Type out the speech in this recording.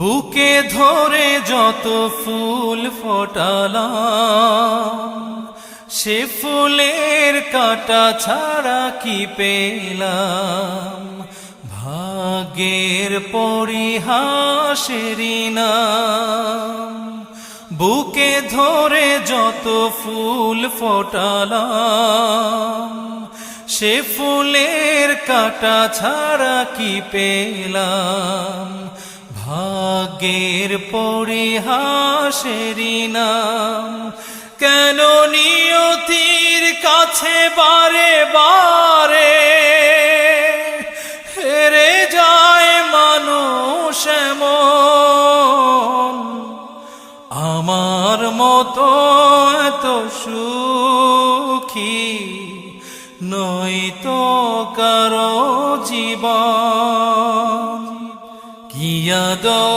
বুকে ধরে যত ফুল ফোটালাম, সে ফুলের কাঁটা ছাড়া কি পেলাম। ভাগ্যের পরিহাসেরই নাম। বুকে ধরে যত ফুল ফোটালাম, সে ফুলের কাঁটা ছাড়া কি পেলাম। ভাগ্যের পরিহাসেরই নাম। কেন নিয়তির কাছে বারে বারে হেরে যায় মানুষ এমন। আমার মতো এত সুখী নয়তো কারো জীবন। কি আদর